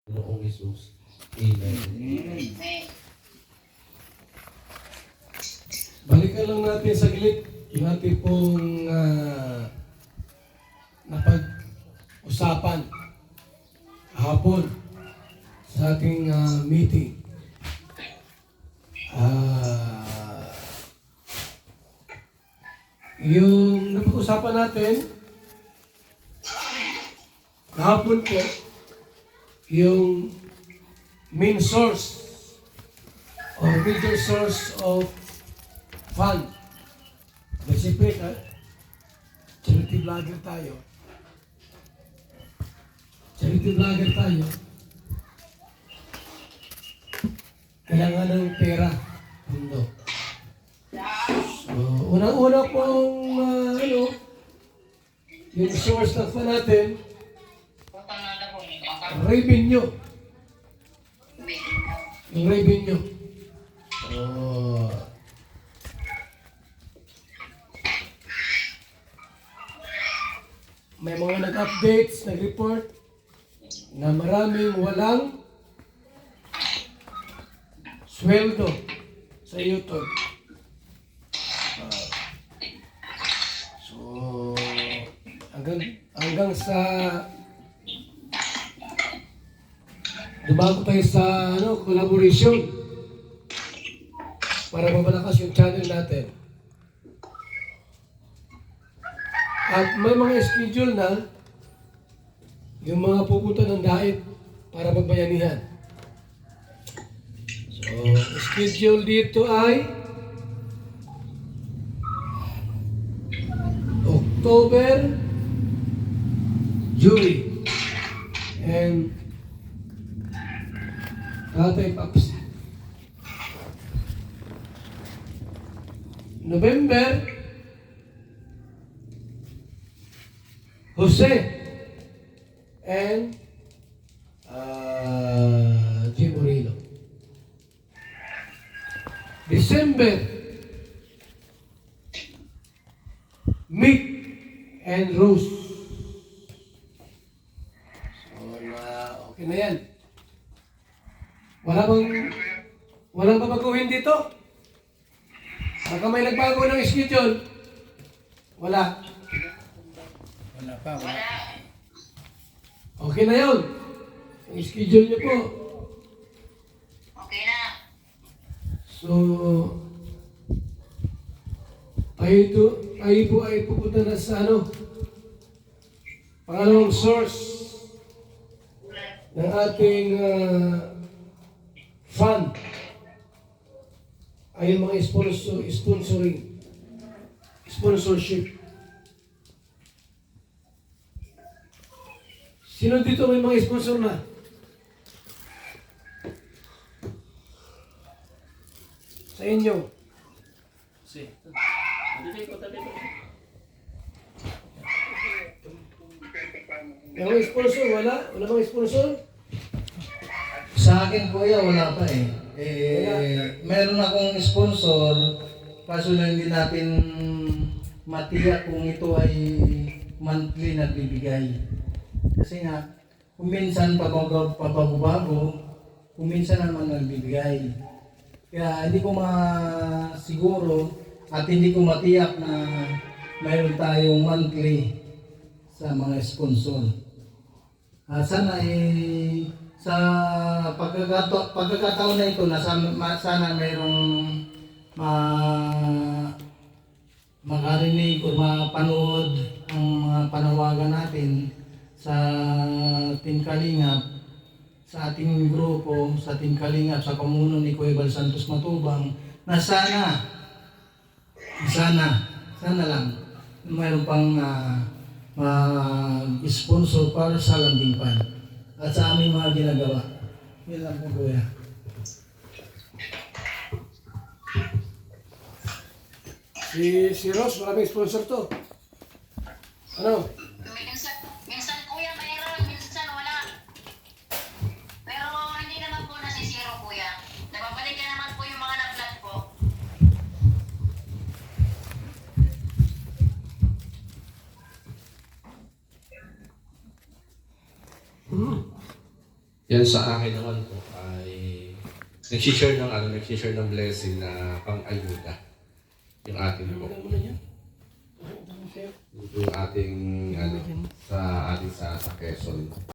Noong Jesus. Amen. Amen. Balikan lang natin saglit yung ating pong napag-usapan hapon sa ating meeting. Yung napag-usapan natin hapon po, yung main source or major source of fund. Siyempre, charity vlogger tayo. Kailangan ng pera, mundo. So, unang-una pong, yung source ng fund natin, revenue. Yung revenue. May mga nag-updates, nag-report na maraming walang sweldo sa YouTube. So, hanggang sa dumago tayo sa collaboration para mapalakas yung channel natin. At may mga schedule na yung mga pupunta ng daig para magbayanihan. So, schedule dito ay October, July, and Tatay Paps. November, Jose and Jim Moreno. December, Mick and Rose. So, okay na yan. Walang babaguhin dito? Baka may nagbago ng schedule? Wala. Wala. Okay na yun. Ang schedule niyo po. Okay na. So, tayo po ay pupunta na sa pangalawang source ng ating fund ay yung mga sponsorship. Sino dito may mga sponsor na? Sa inyo. Yung mga sponsor, wala? Wala mga sponsor? Sa akin kuya, wala pa eh. Meron akong sponsor, kaso lang hindi natin matiyak kung ito ay monthly na bibigay. Kasi nga, kung minsan pabago-bago, kung minsan naman nagbibigay. Kaya hindi ko masiguro at hindi ko matiyak na mayroon tayong monthly sa mga sponsor. Sana sa pagkakataon na ito, sana mayroong makarinig o mapanood ang mga panawagan natin sa Team Kalingap, sa ating grupo, sa Team Kalingap, sa pamuno ni Kuya Bal Santos Matubang, na sana lang mayroon pang sponsor para sa Lambing Pan at sa aming mga ginagawa. Yan lang po, Kuya. Si Ross, maraming sponsor to. Ano? Minsan kuya mayroon, minsan wala. Pero hindi naman po nasisiro kuya. Nababalik ka naman po yung mga na-vlog ko. Yan sa akin naman po ay nagsishare ng blessing na pang-ayuda. Yung ating po. Ito yung ating sa Quezon.